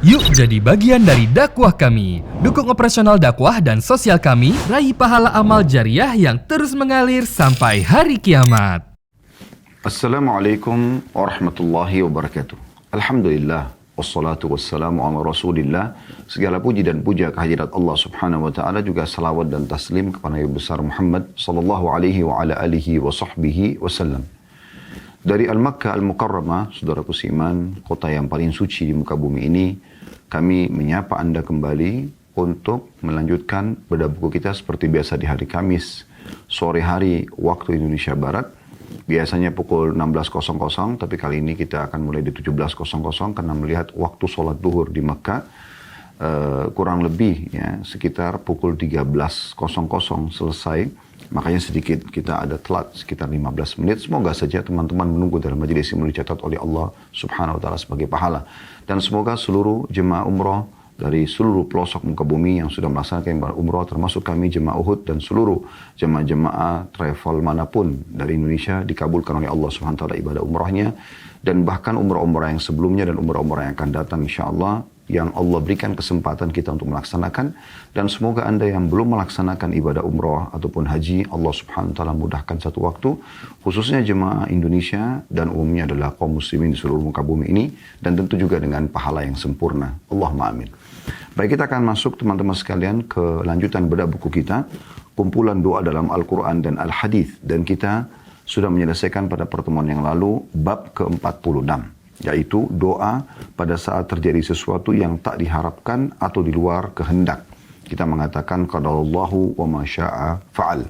Yuk jadi bagian dari dakwah kami. Dukung operasional dakwah dan sosial kami, raih pahala amal jariah yang terus mengalir sampai hari kiamat. Assalamualaikum warahmatullahi wabarakatuh. Alhamdulillah, wassalatu wassalamu ala rasulillah. Segala puji dan puja kehadirat Allah subhanahu wa ta'ala, juga salawat dan taslim kepada Nabi besar Muhammad sallallahu alaihi wa ala alihi wa sahbihi wasallam. Dari Al-Makkah Al-Mukarramah, saudaraku seiman, kota yang paling suci di muka bumi ini, kami menyapa Anda kembali untuk melanjutkan bedah buku kita seperti biasa di hari Kamis, sore hari waktu Indonesia Barat. Biasanya pukul 16.00, tapi kali ini kita akan mulai di 17.00 karena melihat waktu sholat duhur di Mekah kurang lebih ya sekitar pukul 13.00 selesai. Makanya sedikit kita ada telat sekitar 15 menit. Semoga saja teman-teman menunggu dalam majelis ini dicatat oleh Allah subhanahu wa ta'ala sebagai pahala. Dan semoga seluruh jemaah umrah dari seluruh pelosok muka bumi yang sudah melaksanakan ibadah umrah, termasuk kami jemaah Uhud dan seluruh jemaah-jemaah travel manapun dari Indonesia, dikabulkan oleh Allah subhanahu wa ta'ala ibadah umrahnya. Dan bahkan umrah-umrah yang sebelumnya dan umrah-umrah yang akan datang insyaAllah, yang Allah berikan kesempatan kita untuk melaksanakan. Dan semoga Anda yang belum melaksanakan ibadah umrah ataupun haji, Allah subhanahu wa ta'ala mudahkan satu waktu, khususnya jemaah Indonesia dan umumnya adalah kaum muslimin di seluruh muka bumi ini, dan tentu juga dengan pahala yang sempurna. Allahumma amin. Baik, kita akan masuk teman-teman sekalian ke lanjutan bedah buku kita, kumpulan doa dalam Al-Quran dan Al-Hadith. Dan kita sudah menyelesaikan pada pertemuan yang lalu bab ke-46. Yaitu doa pada saat terjadi sesuatu yang tak diharapkan atau di luar kehendak. Kita mengatakan qadarallahu wa ma syaa fa'al.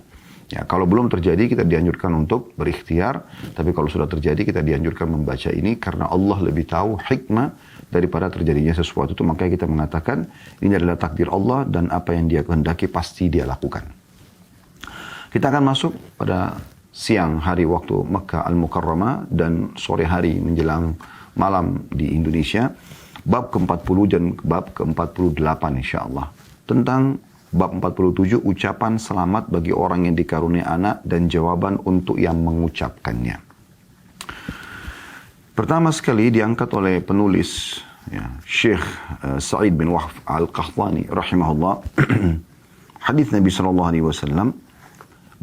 Ya, kalau belum terjadi kita dianjurkan untuk berikhtiar, tapi kalau sudah terjadi kita dianjurkan membaca ini karena Allah lebih tahu hikmah daripada terjadinya sesuatu itu. Makanya kita mengatakan ini adalah takdir Allah dan apa yang Dia kehendaki pasti Dia lakukan. Kita akan masuk pada siang hari waktu Makkah Al-Mukarramah dan sore hari menjelang malam di Indonesia, bab ke-40 dan bab ke-48 insyaAllah. Tentang bab 47, ucapan selamat bagi orang yang dikaruniai anak dan jawaban untuk yang mengucapkannya. Pertama sekali diangkat oleh penulis ya, Syekh Sa'id bin Wahf Al-Qahtani rahimahullah. Hadis Nabi SAW,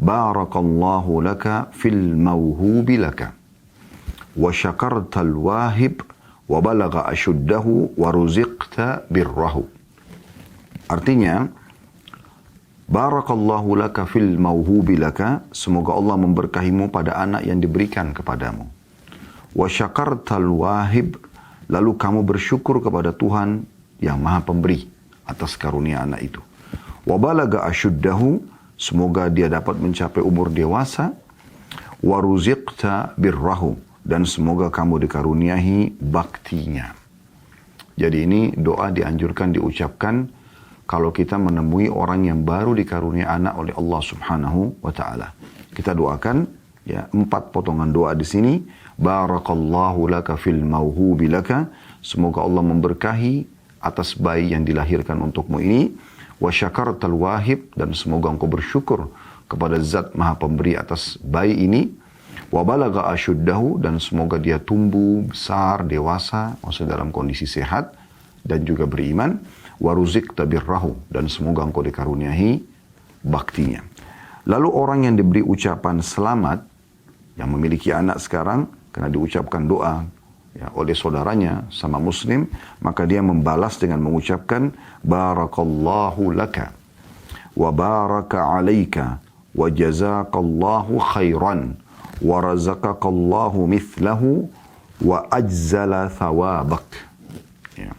Barakallahu laka fil mawhubi laka wa syakartal wahib wa balagha ashuddahu wa ruziqta birrahu. Artinya, Barakallahu laka fil mawhubi laka, semoga Allah memberkahimu pada anak yang diberikan kepadamu. Wa syakartal wahib, lalu kamu bersyukur kepada Tuhan yang Maha Pemberi atas karunia anak itu. Wa balagha ashuddahu, semoga dia dapat mencapai umur dewasa. Wa ruziqta birrahu, dan semoga kamu dikaruniai baktinya. Jadi ini doa dianjurkan diucapkan kalau kita menemui orang yang baru dikaruniai anak oleh Allah subhanahu wa ta'ala. Kita doakan ya 4 potongan doa di sini. Barakallahu laka fil mawhubi laka, semoga Allah memberkahi atas bayi yang dilahirkan untukmu ini. Wa syakartal wahib, dan semoga engkau bersyukur kepada zat Maha Pemberi atas bayi ini. Wa balagha ashuddahu, dan semoga dia tumbuh besar, dewasa, maksudnya dalam kondisi sehat dan juga beriman. Wa ruziqta birrahu, dan semoga engkau dikaruniai baktinya. Lalu orang yang diberi ucapan selamat, yang memiliki anak sekarang, karena diucapkan doa ya, oleh saudaranya sama muslim, maka dia membalas dengan mengucapkan Barakallahu laka wa baraka alaika wa jazakallahu khairan wa razaqakallahu mithlahu wa ajzala thawabak. Ya.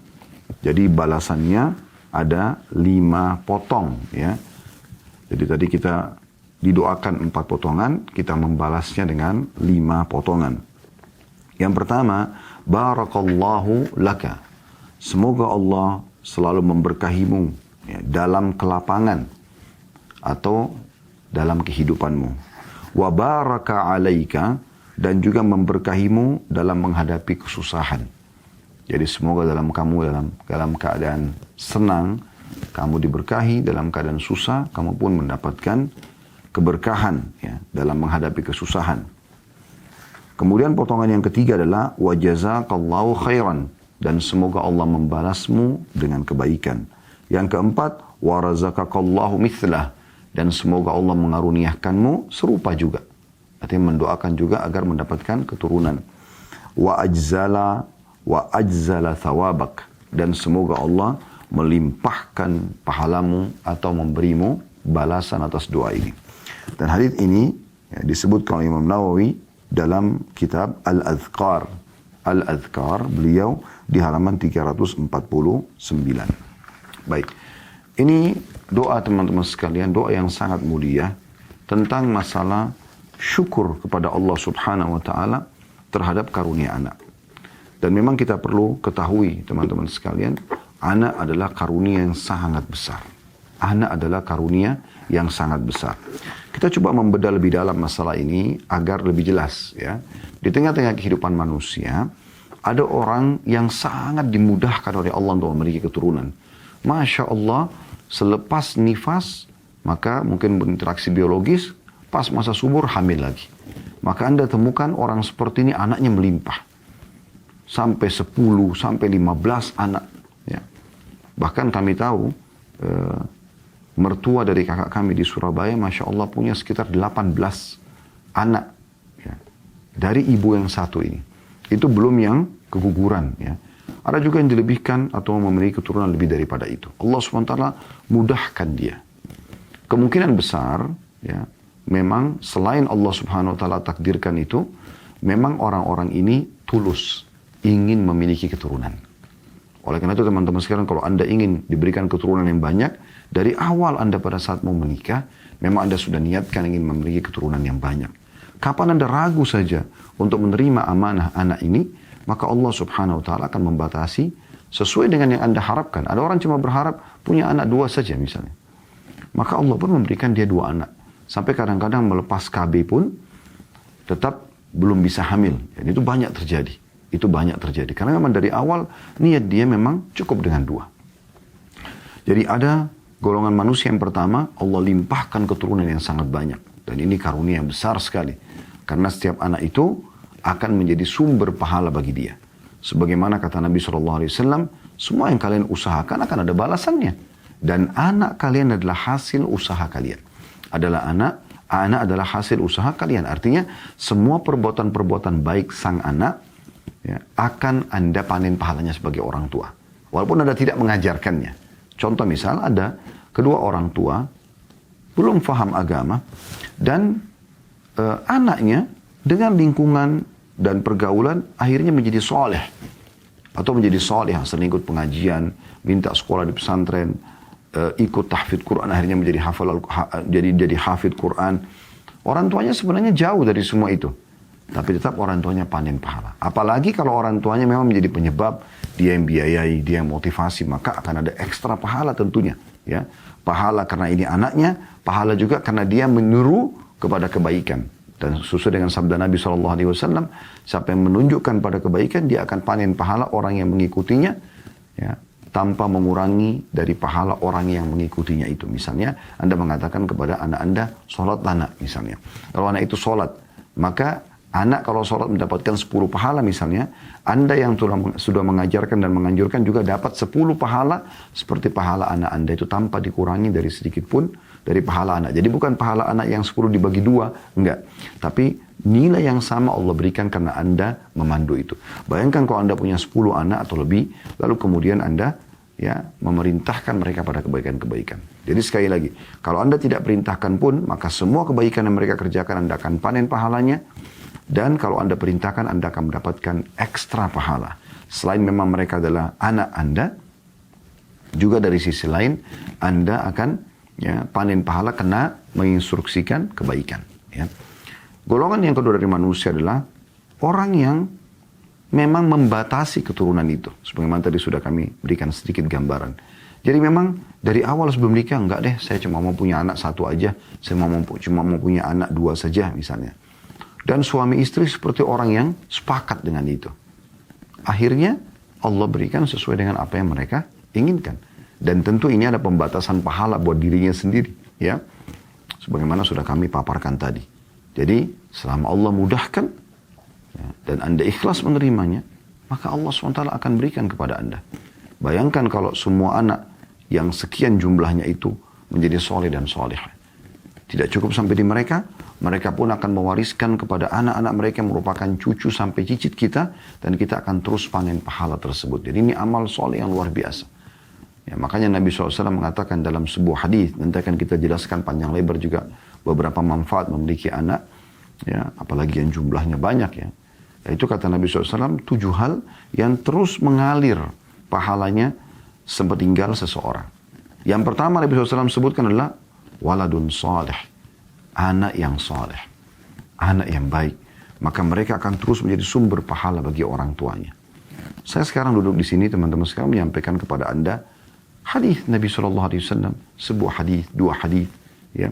Jadi balasannya ada 5 potong ya. Jadi tadi kita didoakan 4 potongan, kita membalasnya dengan 5 potongan. Yang pertama, Barakallahu laka, semoga Allah selalu memberkahimu ya, dalam kelapangan atau dalam kehidupanmu. Wa baraka alaika, dan juga memberkahimu dalam menghadapi kesusahan. Jadi semoga dalam keadaan senang kamu diberkahi, dalam keadaan susah kamu pun mendapatkan keberkahan ya, dalam menghadapi kesusahan. Kemudian potongan yang ketiga adalah wa jazakallahu khairan, dan semoga Allah membalasmu dengan kebaikan. Yang keempat, wa razaqakallahu mithlah, dan semoga Allah mengaruniakanmu serupa juga. Artinya mendoakan juga agar mendapatkan keturunan. Wa ajzala thawabak, dan semoga Allah melimpahkan pahalamu atau memberimu balasan atas doa ini. Dan hadits ini disebutkan oleh Imam Nawawi dalam kitab Al-Adhkar. Al-Adhkar beliau di halaman 349. Baik. Ini doa teman-teman sekalian, doa yang sangat mulia tentang masalah syukur kepada Allah Subhanahu wa taala terhadap karunia anak. Dan memang kita perlu ketahui teman-teman sekalian, anak adalah karunia yang sangat besar. Anak adalah karunia yang sangat besar. Kita coba membedah lebih dalam masalah ini agar lebih jelas ya. Di tengah-tengah kehidupan manusia, ada orang yang sangat dimudahkan oleh Allah untuk memiliki keturunan. Masya Allah, selepas nifas, maka mungkin berinteraksi biologis, pas masa subur hamil lagi. Maka Anda temukan orang seperti ini anaknya melimpah. Sampai 10, sampai 15 anak. Ya. Bahkan kami tahu, mertua dari kakak kami di Surabaya, Masya Allah punya sekitar 18 anak. Ya. Dari ibu yang satu ini. Itu belum yang keguguran. Ya. Ada juga yang dilebihkan atau memiliki keturunan lebih daripada itu. Allah SWT mudahkan dia. Kemungkinan besar, ya, memang selain Allah Subhanahu Wa Taala takdirkan itu, memang orang-orang ini tulus ingin memiliki keturunan. Oleh karena itu teman-teman sekarang, kalau Anda ingin diberikan keturunan yang banyak, dari awal Anda pada saat mau menikah, memang Anda sudah niatkan ingin memiliki keturunan yang banyak. Kapan Anda ragu saja untuk menerima amanah anak ini, maka Allah Subhanahu Wa Taala akan membatasi sesuai dengan yang Anda harapkan. Ada orang cuma berharap punya anak 2 saja misalnya. Maka Allah pun memberikan dia 2 anak. Sampai kadang-kadang melepas KB pun tetap belum bisa hamil. Dan itu banyak terjadi. Itu banyak terjadi. Karena memang dari awal niat dia memang cukup dengan 2. Jadi ada golongan manusia yang pertama, Allah limpahkan keturunan yang sangat banyak. Dan ini karunia yang besar sekali. Karena setiap anak itu akan menjadi sumber pahala bagi dia. Sebagaimana kata Nabi SAW, semua yang kalian usahakan akan ada balasannya. Dan anak kalian adalah hasil usaha kalian. Anak adalah hasil usaha kalian. Artinya semua perbuatan-perbuatan baik sang anak ya, akan Anda panen pahalanya sebagai orang tua. Walaupun Anda tidak mengajarkannya. Contoh misal ada kedua orang tua belum paham agama dan anaknya dengan lingkungan dan pergaulan akhirnya menjadi soleh atau menjadi soleh, sering ikut pengajian, minta sekolah di pesantren, ikut tahfidz Quran, akhirnya menjadi jadi hafidz Quran. Orang tuanya sebenarnya jauh dari semua itu, tapi tetap orang tuanya panen pahala. Apalagi kalau orang tuanya memang menjadi penyebab, dia yang biayai, dia yang motivasi, maka akan ada ekstra pahala tentunya. Ya, pahala karena ini anaknya, pahala juga karena dia menyeru kepada kebaikan. Dan sesuai dengan sabda Nabi SAW, siapa yang menunjukkan pada kebaikan, dia akan panen pahala orang yang mengikutinya, ya, tanpa mengurangi dari pahala orang yang mengikutinya itu. Misalnya, Anda mengatakan kepada anak Anda, sholat anak misalnya. Kalau anak itu sholat, maka anak kalau sholat mendapatkan 10 pahala misalnya, Anda yang sudah mengajarkan dan menganjurkan juga dapat 10 pahala, seperti pahala anak Anda itu tanpa dikurangi dari sedikit pun dari pahala anak. Jadi bukan pahala anak yang 10 dibagi 2, enggak. Tapi nilai yang sama Allah berikan karena Anda memandu itu. Bayangkan kalau Anda punya 10 anak atau lebih, lalu kemudian Anda ya memerintahkan mereka pada kebaikan-kebaikan. Jadi sekali lagi, kalau Anda tidak perintahkan pun, maka semua kebaikan yang mereka kerjakan Anda akan panen pahalanya. Dan kalau Anda perintahkan, Anda akan mendapatkan ekstra pahala. Selain memang mereka adalah anak Anda, juga dari sisi lain, Anda akan ya, panen pahala kena menginstruksikan kebaikan. Ya. Golongan yang kedua dari manusia adalah orang yang memang membatasi keturunan itu. Sebagaimana tadi sudah kami berikan sedikit gambaran. Jadi memang dari awal sebelum nikah, enggak deh, saya cuma mau punya anak 1 aja. Saya cuma mau punya anak 2 saja misalnya. Dan suami istri seperti orang yang sepakat dengan itu. Akhirnya Allah berikan sesuai dengan apa yang mereka inginkan. Dan tentu ini ada pembatasan pahala buat dirinya sendiri. Ya, sebagaimana sudah kami paparkan tadi. Jadi selama Allah mudahkan ya, dan Anda ikhlas menerimanya, maka Allah SWT akan berikan kepada Anda. Bayangkan kalau semua anak yang sekian jumlahnya itu menjadi soleh dan soleh. Tidak cukup sampai di mereka, mereka pun akan mewariskan kepada anak-anak mereka yang merupakan cucu sampai cicit kita, dan kita akan terus panen pahala tersebut. Jadi ini amal soleh yang luar biasa. Ya, makanya Nabi SAW mengatakan dalam sebuah hadis, nanti akan kita jelaskan panjang lebar juga beberapa manfaat memiliki anak, ya, apalagi yang jumlahnya banyak ya. Itu kata Nabi SAW, 7 hal yang terus mengalir pahalanya sepeninggal seseorang. Yang pertama Nabi SAW sebutkan adalah waladun salih, anak yang saleh, anak yang baik. Maka mereka akan terus menjadi sumber pahala bagi orang tuanya. Saya sekarang duduk di sini teman-teman sekalian menyampaikan kepada Anda hadis Nabi SAW, sebuah hadis, 2 hadis, ya.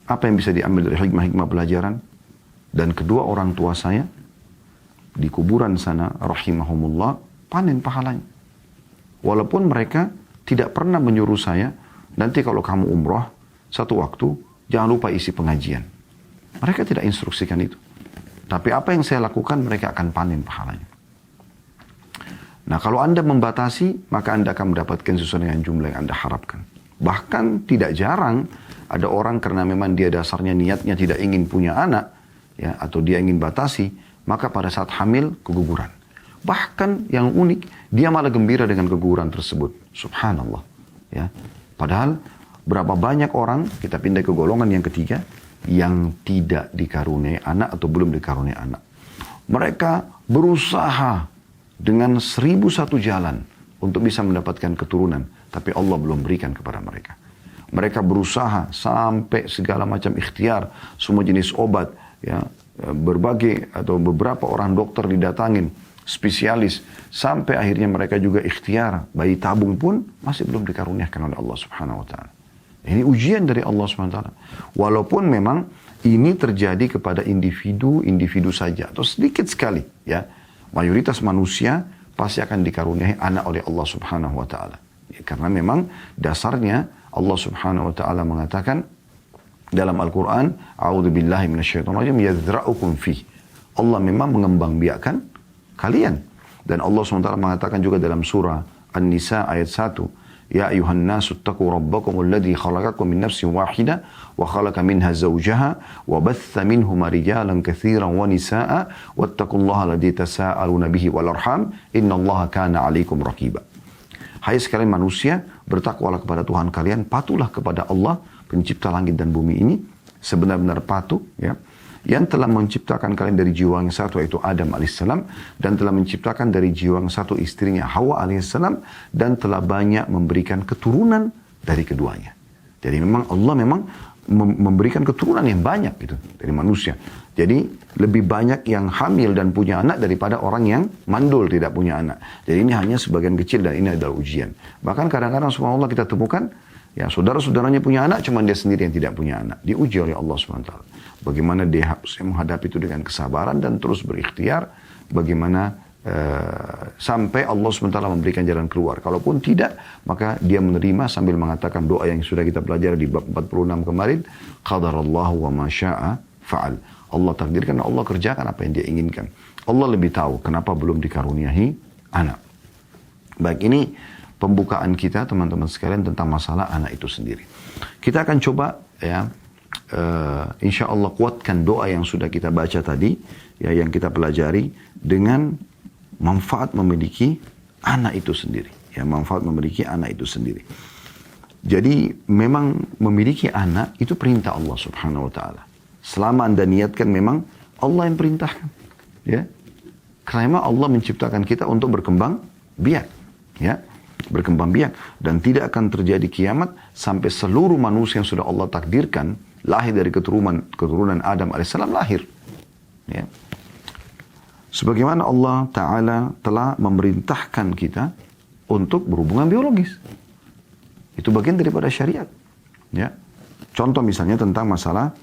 Apa yang bisa diambil dari hikmah-hikmah pelajaran? Dan kedua orang tua saya di kuburan sana, rahimahumullah, panen pahalanya. Walaupun mereka tidak pernah menyuruh saya, nanti kalau kamu umrah, satu waktu, jangan lupa isi pengajian. Mereka tidak instruksikan itu. Tapi apa yang saya lakukan, mereka akan panen pahalanya. Nah, kalau Anda membatasi, maka Anda akan mendapatkan sesuatu dengan jumlah yang Anda harapkan. Bahkan tidak jarang, ada orang karena memang dia dasarnya niatnya tidak ingin punya anak, ya, atau dia ingin batasi, maka pada saat hamil, keguguran. Bahkan yang unik, dia malah gembira dengan keguguran tersebut. Subhanallah. Ya. Padahal berapa banyak orang, kita pindah ke golongan yang ketiga, yang tidak dikaruniai anak atau belum dikaruniai anak. Mereka berusaha dengan 1001 jalan untuk bisa mendapatkan keturunan, tapi Allah belum berikan kepada mereka. Mereka berusaha sampai segala macam ikhtiar, semua jenis obat, ya, berbagai atau beberapa orang dokter didatangin, spesialis, sampai akhirnya mereka juga ikhtiar, bayi tabung pun masih belum dikaruniakan oleh Allah Subhanahu wa taala. Ini ujian dari Allah Subhanahu wa taala. Walaupun memang ini terjadi kepada individu saja atau sedikit sekali, ya. Mayoritas manusia pasti akan dikaruniai anak oleh Allah Subhanahu wa taala. Ya, karena memang dasarnya Allah Subhanahu wa taala mengatakan dalam Al-Quran, A'udzubillahi minasyaitonirrajim, yadzra'ukum fih. Allah memang mengembangbiakkan kalian. Dan Allah SWT mengatakan juga dalam surah An-Nisa ayat 1, Ya ayuhan nasu attaqu rabbakum alladhi khalaqakum min nafsin wahidah wa khalaqa minha zawjaha wa batha minhuma rijalan katsiran wa nisaa wattaqullaha alladhi tasaaluna bihi wal arham innallaha kana 'alaikum raqiba. Hai sekalian manusia, bertakwalah kepada Tuhan kalian, patuhlah kepada Allah pencipta langit dan bumi ini sebenar-benar patuh, ya, yang telah menciptakan kalian dari jiwa yang satu yaitu Adam alaihissalam, dan telah menciptakan dari jiwa yang satu istrinya Hawa alaihissalam, dan telah banyak memberikan keturunan dari keduanya. Jadi memang Allah memang memberikan keturunan yang banyak gitu dari manusia. Jadi lebih banyak yang hamil dan punya anak daripada orang yang mandul tidak punya anak. Jadi ini hanya sebagian kecil dan ini adalah ujian. Bahkan kadang-kadang subhanallah kita temukan ya saudara-saudaranya punya anak, cuman dia sendiri yang tidak punya anak. Diuji oleh Allah SWT. Bagaimana dia harus menghadapi itu dengan kesabaran dan terus berikhtiar. Bagaimana sampai Allah SWT memberikan jalan keluar. Kalaupun tidak, maka dia menerima sambil mengatakan doa yang sudah kita pelajari di bab 46 kemarin. Qadarallahu wa ma sya'a fa'al. Allah takdirkan, Allah kerjakan apa yang dia inginkan. Allah lebih tahu kenapa belum dikaruniahi anak. Baik, ini pembukaan kita teman-teman sekalian tentang masalah anak itu sendiri. Kita akan coba ya insya Allah kuatkan doa yang sudah kita baca tadi, ya, yang kita pelajari dengan manfaat memiliki anak itu sendiri. Ya, manfaat memiliki anak itu sendiri. Jadi memang memiliki anak itu perintah Allah Subhanahu wa taala. Selama Anda niatkan memang Allah yang perintahkan. Ya. Karena Allah menciptakan kita untuk berkembang biak. Ya. Berkembang biak. Dan tidak akan terjadi kiamat sampai seluruh manusia yang sudah Allah takdirkan lahir dari keturunan Adam alaihissalam lahir. Ya. Sebagaimana Allah Ta'ala telah memerintahkan kita untuk berhubungan biologis. Itu bagian daripada syariat. Ya. Contoh misalnya tentang masalah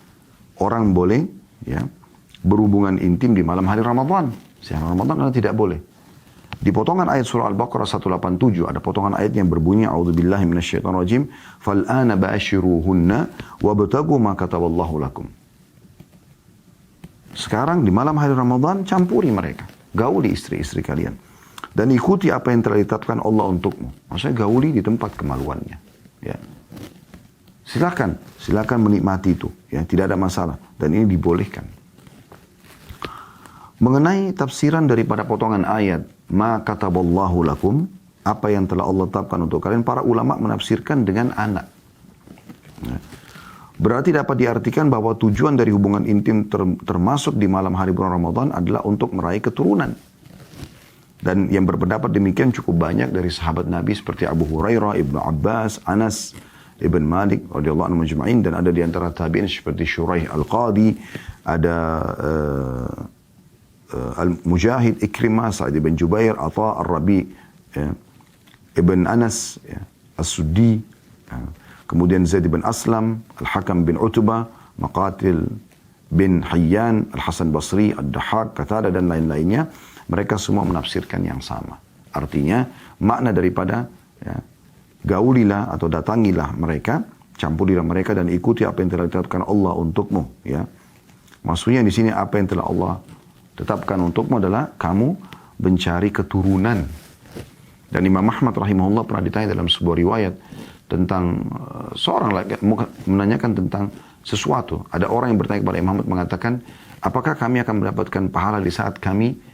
orang boleh ya, berhubungan intim di malam hari Ramadan. Siang Ramadan karena tidak boleh. Di potongan ayat surah Al-Baqarah 187 ada potongan ayat yang berbunyi A'udzubillahi minasyaitonirrajim fal'ana ba'ashiruhunna wabtagu ma kataballahu lakum. Sekarang di malam hari Ramadan campuri mereka. gauli istri-istri kalian. Dan ikuti apa yang telah ditetapkan Allah untukmu. Maksudnya gauli di tempat kemaluannya. Ya. Silakan menikmati itu. Ya, tidak ada masalah. Dan ini dibolehkan. Mengenai tafsiran daripada potongan ayat, ma kataballahu lakum, apa yang telah Allah tetapkan untuk kalian, para ulama menafsirkan dengan anak. Ya. Berarti dapat diartikan bahwa tujuan dari hubungan intim termasuk di malam hari bulan Ramadan adalah untuk meraih keturunan. Dan yang berpendapat demikian cukup banyak dari sahabat Nabi seperti Abu Hurairah, Ibnu Abbas, Anas, Ibn Malik radhiyallahu anhu majma'in, dan ada di antara tabi'in seperti Shuraih Al-Qadi, ada Al-Mujahid, Ikrimah, Sa'id bin Jubair, Atha, Ar-Rabi, Ibn Anas, As-Suddi, kemudian Zaid bin Aslam, Al-Hakam bin Utbah, Maqatil bin Hayyan, Al-Hasan Basri, Ad-Dahhak, Qatada, dan lain-lainnya. Mereka semua menafsirkan yang sama. Artinya, makna daripada gaulilah atau datangilah mereka, campurilah mereka dan ikuti apa yang telah ditetapkan Allah untukmu. Ya. Maksudnya di sini apa yang telah Allah tetapkan untukmu adalah kamu mencari keturunan. Dan Imam Ahmad rahimahullah pernah ditanya dalam sebuah riwayat tentang seorang lagi menanyakan tentang sesuatu. Ada orang yang bertanya kepada Imam Ahmad mengatakan, apakah kami akan mendapatkan pahala di saat kami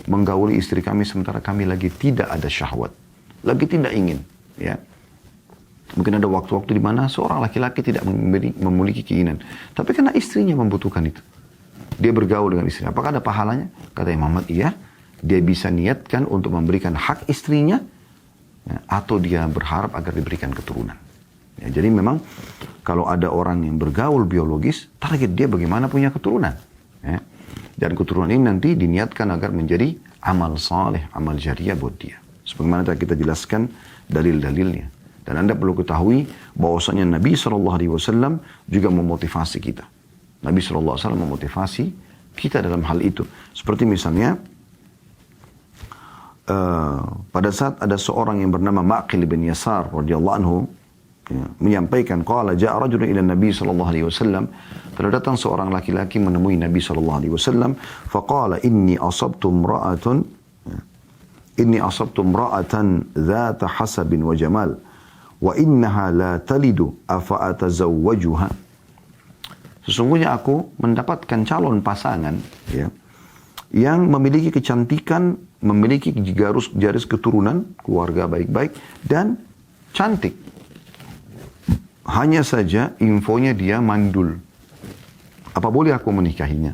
menggauli istri kami sementara kami lagi tidak ada syahwat, lagi tidak ingin. Ya. Mungkin ada waktu-waktu di mana seorang laki-laki tidak memiliki keinginan, tapi karena istrinya membutuhkan itu, dia bergaul dengan istrinya. Apakah ada pahalanya? Kata Imam Ahmad, iya. Dia bisa niatkan untuk memberikan hak istrinya, atau dia berharap agar diberikan keturunan. Ya, jadi memang kalau ada orang yang bergaul biologis, target dia bagaimana punya keturunan. Ya. Dan keturunan ini nanti diniatkan agar menjadi amal saleh, amal jariah buat dia. Sebagaimana tadi kita jelaskan dalil-dalilnya. Dan Anda perlu ketahui bahwasanya Nabi SAW juga memotivasi kita. Nabi SAW memotivasi kita dalam hal itu. Seperti misalnya, pada saat ada seorang yang bernama Ma'qil bin Yasar radhiyallahu anhu menyampaikan, qala ja'a rajulun ila Nabi sallallahu alaihi wasallam, telah datang seorang laki-laki menemui Nabi sallallahu alaihi wasallam, faqala inni asabtu imra'atan dhata hasabin wa jamal wa innaha la talidu afa atazawwajuha. Sesungguhnya aku mendapatkan calon pasangan yang memiliki kecantikan, memiliki garis keturunan, keluarga baik-baik, dan cantik. Hanya saja infonya dia mandul. Apa boleh aku menikahinya?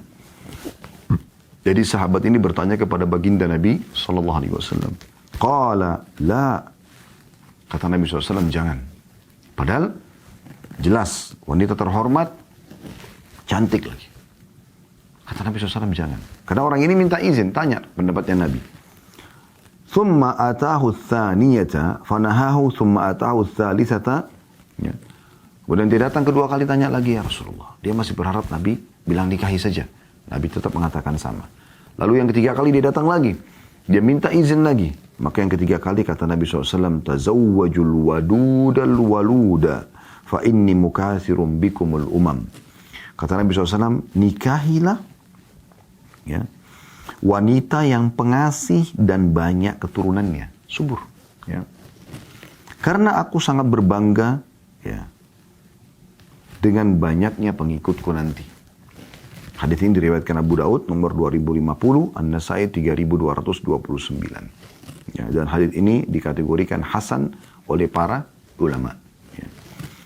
Jadi sahabat ini bertanya kepada baginda Nabi sallallahu alaihi wasallam. Qala la. Kata Nabi SAW, jangan. Padahal jelas wanita terhormat, cantik lagi. Kata Nabi SAW, jangan. Karena orang ini minta izin, tanya pendapatnya Nabi. Thumma atahu tsaniyata fanahahu thumma atahu tsalitsata. Kemudian dia datang kedua kali tanya lagi, ya Rasulullah. Dia masih berharap Nabi bilang nikahi saja. Nabi tetap mengatakan sama. Lalu yang ketiga kali dia datang lagi. Dia minta izin lagi. Maka yang ketiga kali kata Nabi SAW, tazawwajul wadudal waluda fa inni mukathirum bikumul umam. Kata Nabi SAW, nikahilah wanita yang pengasih dan banyak keturunannya. Subur. Ya. Karena aku sangat berbangga dengan banyaknya pengikutku nanti. Hadis ini diriwayatkan Abu Daud nomor 2050, An-Nasai 3229. Ya, dan hadis ini dikategorikan hasan oleh para ulama. Ya.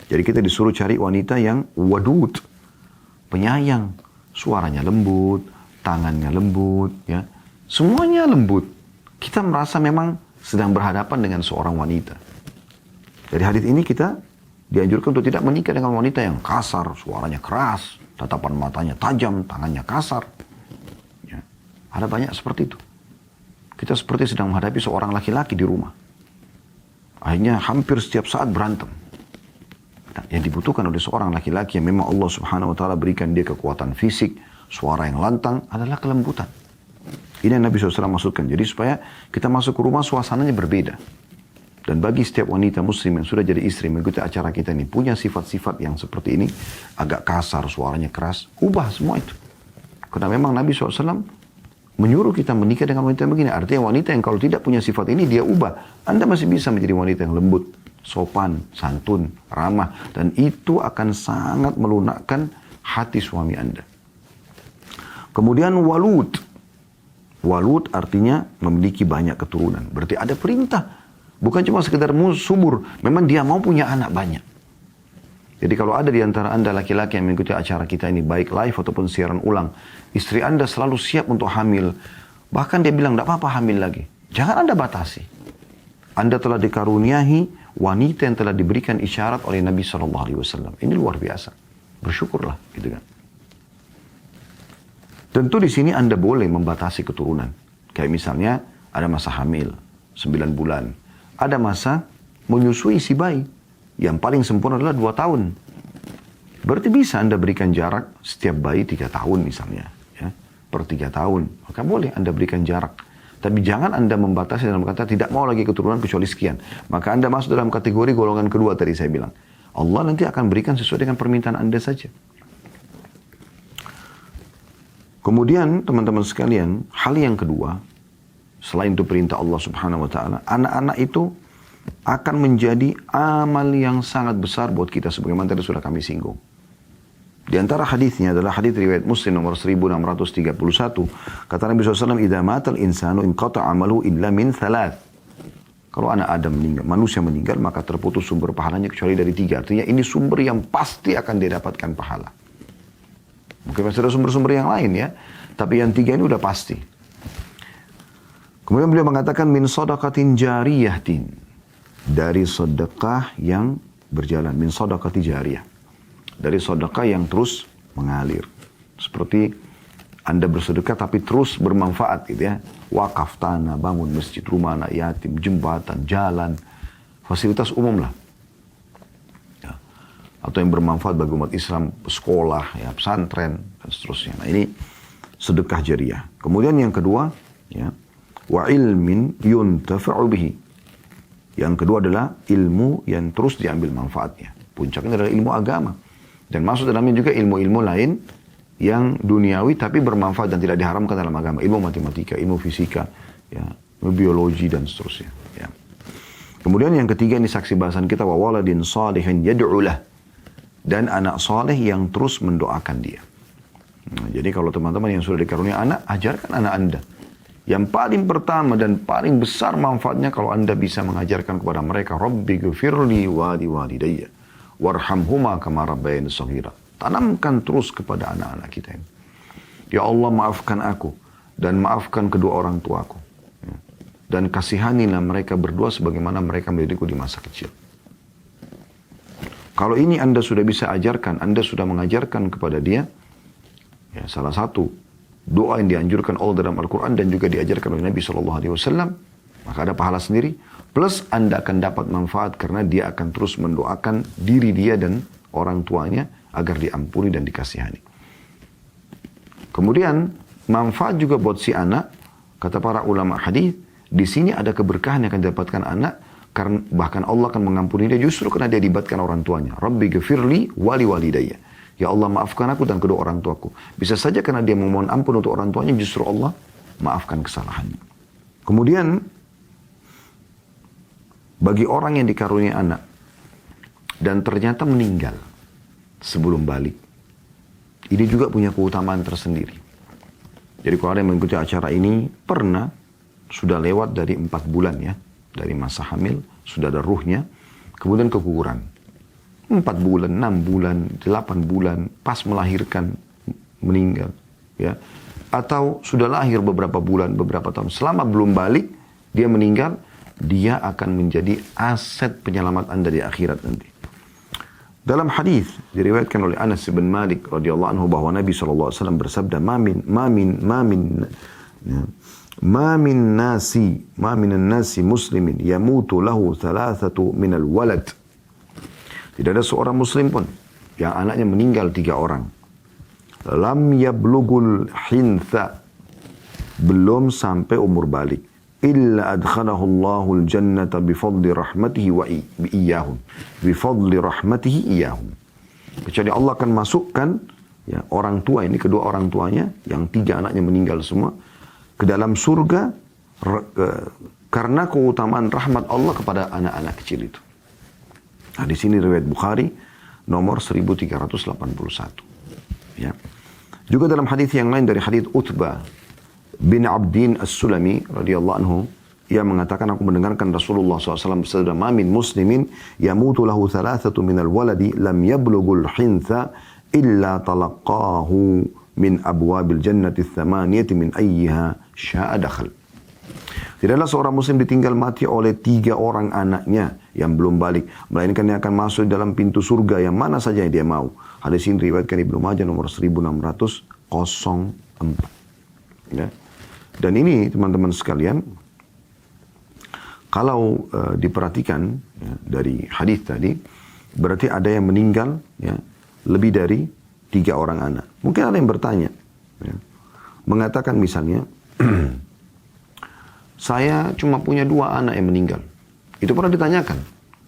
Jadi kita disuruh cari wanita yang wadud, penyayang, suaranya lembut, tangannya lembut, ya. Semuanya lembut. Kita merasa memang sedang berhadapan dengan seorang wanita. Dari hadis ini kita dianjurkan untuk tidak menikah dengan wanita yang kasar, suaranya keras, tatapan matanya tajam, tangannya kasar. Ya. Ada banyak seperti itu. Kita seperti sedang menghadapi seorang laki-laki di rumah. Akhirnya hampir setiap saat berantem. Nah, yang dibutuhkan oleh seorang laki-laki yang memang Allah Subhanahu wa Ta'ala berikan dia kekuatan fisik, suara yang lantang adalah kelembutan. Ini yang Nabi SAW maksudkan. Jadi supaya kita masuk ke rumah suasananya berbeda. Dan bagi setiap wanita muslim yang sudah jadi istri mengikuti acara kita ini, punya sifat-sifat yang seperti ini, agak kasar, suaranya keras, ubah semua itu. Karena memang Nabi SAW menyuruh kita menikah dengan wanita yang begini. Artinya wanita yang kalau tidak punya sifat ini, dia ubah. Anda masih bisa menjadi wanita yang lembut, sopan, santun, ramah. Dan itu akan sangat melunakkan hati suami Anda. Kemudian walud. Walud artinya memiliki banyak keturunan. Berarti ada perintah. Bukan cuma sekedar subur. Memang dia mau punya anak banyak. Jadi kalau ada di antara Anda laki-laki yang mengikuti acara kita ini, baik live ataupun siaran ulang, istri Anda selalu siap untuk hamil. Bahkan dia bilang, tidak apa-apa hamil lagi. Jangan Anda batasi. Anda telah dikaruniahi wanita yang telah diberikan isyarat oleh Nabi SAW. Ini luar biasa. Bersyukurlah, gitu kan. Tentu di sini Anda boleh membatasi keturunan. Kayak misalnya, ada masa hamil, 9 bulan. Ada masa menyusui si bayi. Yang paling sempurna adalah 2 tahun. Berarti bisa Anda berikan jarak setiap bayi 3 tahun misalnya. Ya, per 3 tahun. Maka boleh Anda berikan jarak. Tapi jangan Anda membatasi dalam kata tidak mau lagi keturunan kecuali sekian. Maka Anda masuk dalam kategori golongan kedua tadi saya bilang. Allah nanti akan berikan sesuai dengan permintaan Anda saja. Kemudian teman-teman sekalian, hal yang kedua, selain itu perintah Allah Subhanahu wa taala, anak-anak itu akan menjadi amal yang sangat besar buat kita sebagaimana tadi sudah kami singgung. Di antara hadisnya adalah hadis riwayat Muslim nomor 1631. Kata Nabi SAW, "Idza matal insanu inqata 'amaluhu illa min thalath." Kalau anak Adam meninggal, manusia meninggal, maka terputus sumber pahalanya kecuali dari 3. Artinya ini sumber yang pasti akan dia dapatkan pahala. Mungkin masih ada sumber-sumber yang lain ya, tapi yang 3 ini udah pasti. Kemudian beliau mengatakan min shadaqatin jariyatin. Dari sedekah yang berjalan. Min sedekah jariyah. Dari sedekah yang terus mengalir. Seperti Anda bersedekah tapi terus bermanfaat gitu ya. Wakaf tanah, bangun masjid, rumah anak yatim, jembatan, jalan. Fasilitas umum lah. Ya. Atau yang bermanfaat bagi umat Islam, sekolah, ya, pesantren, dan seterusnya. Nah ini sedekah jariyah. Kemudian yang kedua, ya, wa ilmin yuntafa'u bihi. Yang kedua adalah ilmu yang terus diambil manfaatnya. Puncaknya adalah ilmu agama. Dan masuk dalamnya juga ilmu-ilmu lain yang duniawi tapi bermanfaat dan tidak diharamkan dalam agama. Ilmu matematika, ilmu fisika, ya, ilmu biologi dan seterusnya. Ya. Kemudian yang ketiga ini saksi bahasan kita, wa waladin salihin yad'ulah. Dan anak saleh yang terus mendoakan dia. Nah, jadi kalau teman-teman yang sudah dikarunia anak, ajarkan anak Anda. Yang paling pertama dan paling besar manfaatnya kalau Anda bisa mengajarkan kepada mereka, Rabbi ghfirli wa liwalidayya warhamhuma kama rabbayani shaghira. Tanamkan terus kepada anak-anak kita ini. Ya Allah, maafkan aku dan maafkan kedua orang tuaku. Dan kasihanilah mereka berdua sebagaimana mereka mendidikku di masa kecil. Kalau ini Anda sudah bisa ajarkan, Anda sudah mengajarkan kepada dia, ya, salah satu doa yang dianjurkan Allah dalam Al-Quran dan juga diajarkan oleh Nabi SAW, maka ada pahala sendiri. Plus Anda akan dapat manfaat karena dia akan terus mendoakan diri dia dan orang tuanya agar diampuni dan dikasihani. Kemudian manfaat juga buat si anak, kata para ulama hadis, di sini ada keberkahan yang akan didapatkan anak, karena bahkan Allah akan mengampuni dia justru karena dia dibatkan orang tuanya. Rabbi ghafirli wa liwalidayya. Ya Allah, maafkan aku dan kedua orang tuaku. Bisa saja karena dia memohon ampun untuk orang tuanya, justru Allah maafkan kesalahannya. Kemudian, bagi orang yang dikarunia anak, dan ternyata meninggal sebelum balik, ini juga punya keutamaan tersendiri. Jadi kalau ada yang mengikuti acara ini, pernah, sudah lewat dari 4 bulan ya, dari masa hamil, sudah ada ruhnya, kemudian keguguran. 4 bulan, 6 bulan, 8 bulan, pas melahirkan, meninggal. Ya. Atau sudah lahir beberapa bulan, beberapa tahun. Selama belum balik, dia meninggal, dia akan menjadi aset penyelamat Anda di akhirat nanti. Dalam hadis diriwayatkan oleh Anas bin Malik radhiyallahu anhu bahwa Nabi SAW bersabda, ma min nasi muslimin yamutu lahu thalathatu minal walad. Tidak ada seorang muslim pun yang anaknya meninggal 3 orang. Lam yablugul hintha. Belum sampai umur balik. Illa adkhalahu Allahul jannata bifadli rahmatihi wa iyahum. Bifadli rahmatihi iyahum. Kecuali Allah akan masukkan ya, orang tua ini, kedua orang tuanya, yang 3 anaknya meninggal semua, ke dalam surga karena keutamaan rahmat Allah kepada anak-anak kecil itu. Nah, di sini riwayat Bukhari nomor 1381. Ya. Juga dalam hadis yang lain dari hadis Utbah bin Abdin As-Sulami radhiyallahu anhu, ia mengatakan, aku mendengarkan Rasulullah SAW bersabda, "Ma min muslimin yamutu lahu thalathatu minal waladi lam yablughul hintha illa talaqahu min abwabil jannati tsamaniyati min ayyiha sya'a dakhal." Tidaklah seorang muslim ditinggal mati oleh 3 orang anaknya yang belum balik, melainkan dia akan masuk dalam pintu surga yang mana saja yang dia mau. Hadis ini diriwayatkan Ibnu Majah nomor 1604. Ya. Dan ini teman-teman sekalian, kalau diperhatikan ya, dari hadis tadi, berarti ada yang meninggal ya, lebih dari 3 orang anak. Mungkin ada yang bertanya, ya, mengatakan misalnya, saya cuma punya 2 anak yang meninggal. Itu pernah ditanyakan.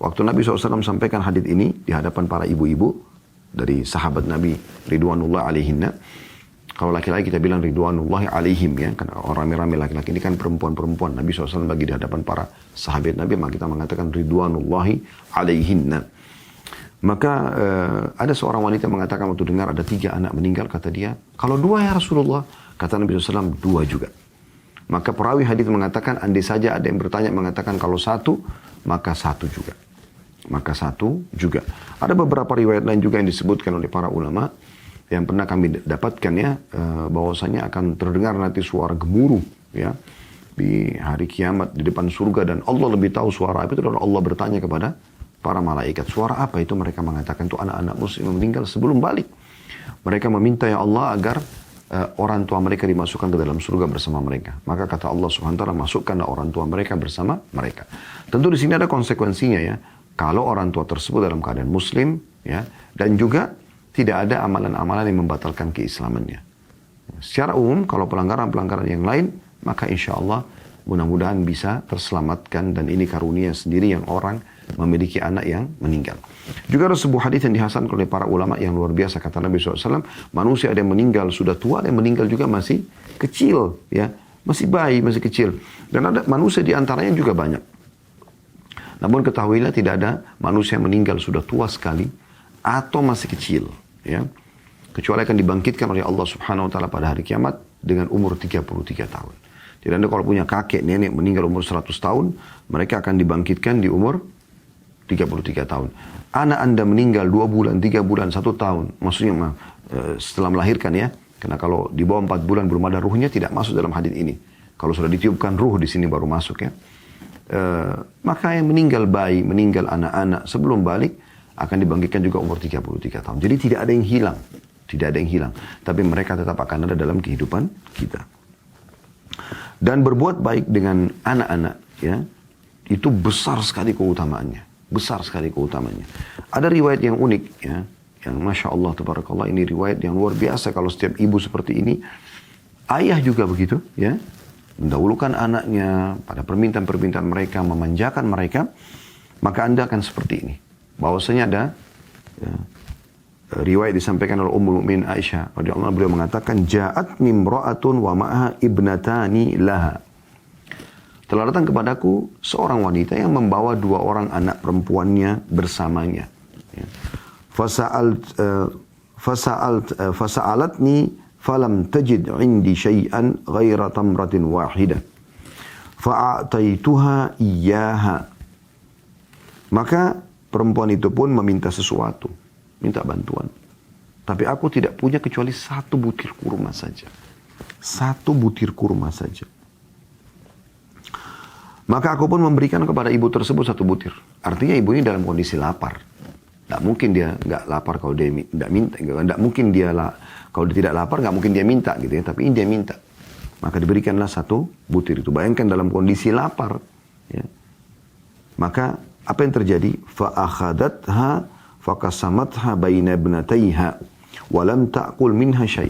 Waktu Nabi SAW sampaikan hadis ini di hadapan para ibu-ibu dari sahabat Nabi Ridwanullah alaihinna. Kalau laki-laki kita bilang Ridwanullahi alaihim ya. Karena orang ramai laki-laki ini kan perempuan-perempuan. Nabi SAW bagi di hadapan para sahabat Nabi, maka kita mengatakan Ridwanullahi alaihinna. Maka ada seorang wanita mengatakan waktu dengar ada 3 anak meninggal, kata dia, kalau 2 ya Rasulullah, kata Nabi SAW 2 juga. Maka perawi hadis mengatakan, andai saja ada yang bertanya mengatakan kalau 1, maka 1 juga. Maka 1 juga. Ada beberapa riwayat lain juga yang disebutkan oleh para ulama yang pernah kami dapatkan ya, bahwasanya akan terdengar nanti suara gemuruh ya di hari kiamat di depan surga, dan Allah lebih tahu suara apa itu, dan Allah bertanya kepada para malaikat, suara apa itu? Mereka mengatakan itu anak-anak muslim yang meninggal sebelum balik. Mereka meminta ya Allah agar orang tua mereka dimasukkan ke dalam surga bersama mereka. Maka kata Allah Subhanahu wa taala, masukkanlah orang tua mereka bersama mereka. Tentu di sini ada konsekuensinya ya. Kalau orang tua tersebut dalam keadaan muslim ya, dan juga tidak ada amalan-amalan yang membatalkan keislamannya. Secara umum kalau pelanggaran-pelanggaran yang lain, maka insya Allah mudah-mudahan bisa terselamatkan, dan ini karunia sendiri yang orang memiliki anak yang meninggal. Juga ada sebuah hadis yang dihasankan oleh para ulama yang luar biasa, kata Nabi SAW, manusia ada yang meninggal sudah tua, ada yang meninggal juga masih kecil, ya, masih bayi, masih kecil. Dan ada manusia di antaranya juga banyak. Namun ketahuilah tidak ada manusia yang meninggal sudah tua sekali atau masih kecil, ya, kecuali akan dibangkitkan oleh Allah Subhanahu Wa Taala pada hari kiamat dengan umur 33 tahun. Jadi Anda kalau punya kakek, nenek meninggal umur 100 tahun, mereka akan dibangkitkan di umur 33 tahun. Anak Anda meninggal 2 bulan, 3 bulan, 1 tahun. Maksudnya setelah melahirkan ya. Karena kalau di bawah 4 bulan belum ada ruhnya, tidak masuk dalam hadis ini. Kalau sudah ditiupkan ruh di sini baru masuk ya. Maka yang meninggal bayi, meninggal anak-anak sebelum balik akan dibangkitkan juga umur 33 tahun. Jadi tidak ada yang hilang. Tidak ada yang hilang. Tapi mereka tetap akan ada dalam kehidupan kita. Dan berbuat baik dengan anak-anak ya, itu besar sekali keutamaannya. Besar sekali keutamaannya. Ada riwayat yang unik ya, yang Masya Allah Tabarakallah, ini riwayat yang luar biasa. Kalau setiap ibu seperti ini, ayah juga begitu ya, mendahulukan anaknya pada permintaan-permintaan mereka, memanjakan mereka, maka Anda akan seperti ini. Bahwasanya ada ya, riwayat disampaikan oleh Ummul Mukminin Aisyah radhiyallahu anha, beliau mengatakan, ja'at nimra'atun wa ma'aha ibnatani laha. Telah datang kepadaku seorang wanita yang membawa 2 orang anak perempuannya bersamanya. Ya. Fasa'alatni falam tajid indi syai'an ghaira tamratin wahidah. Fa'ataituha iyyaha. Maka perempuan itu pun meminta sesuatu, minta bantuan. Tapi aku tidak punya kecuali 1 butir kurma saja. 1 butir kurma saja. Maka aku pun memberikan kepada ibu tersebut 1 butir. Artinya ibu ini dalam kondisi lapar. Tidak mungkin dia nggak lapar kalau dia tidak minta. Tidak mungkin dia kalau dia tidak lapar nggak mungkin dia minta gitu ya. Tapi ini dia minta. Maka diberikanlah 1 butir itu. Bayangkan dalam kondisi lapar. Ya. Maka apa yang terjadi? Fa'akhadatha faqasamatha baina ibnatayha wa lam ta'kul minha syai'.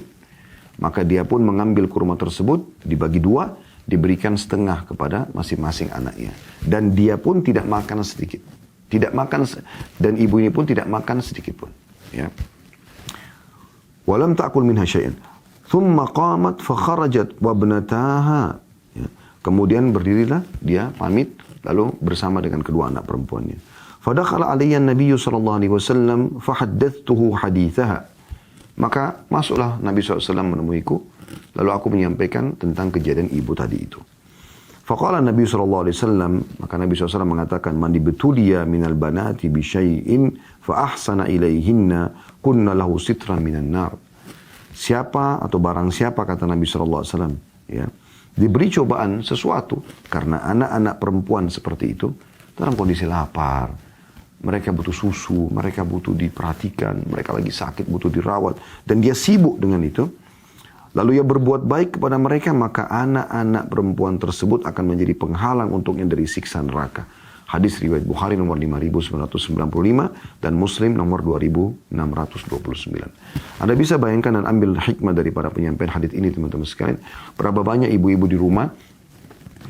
Maka dia pun mengambil kurma tersebut, dibagi 2, diberikan setengah kepada masing-masing anaknya. Dan dia pun tidak makan sedikit. Tidak makan, dan ibu ini pun tidak makan sedikit pun. Ya. Walam ta'kul minha syai'an. Thumma qamat fakharajat wabnataha. Ya. Kemudian berdirilah dia pamit lalu bersama dengan kedua anak perempuannya. Fadakhala alayya an-nabiy sallallahu alaihi wasallam fahaddathtuhu hadithaha. Maka masuklah Nabi SAW menemuiku lalu aku menyampaikan tentang kejadian ibu tadi itu. Faqala Nabi SAW, maka Nabi SAW mengatakan, man dibtuliya minal banati bi syai'in fa ahsana ilaihinna kunna lahu sitran minan nar. Siapa atau barang siapa, kata Nabi SAW, ya, diberi cobaan sesuatu karena anak-anak perempuan seperti itu dalam kondisi lapar, mereka butuh susu, mereka butuh diperhatikan, mereka lagi sakit, butuh dirawat, dan dia sibuk dengan itu, lalu ia berbuat baik kepada mereka, maka anak-anak perempuan tersebut akan menjadi penghalang untuknya dari siksa neraka. Hadis riwayat Bukhari nomor 5995 dan Muslim nomor 2629. Anda bisa bayangkan dan ambil hikmah daripada penyampaian hadis ini, teman-teman sekalian. Berapa banyak ibu-ibu di rumah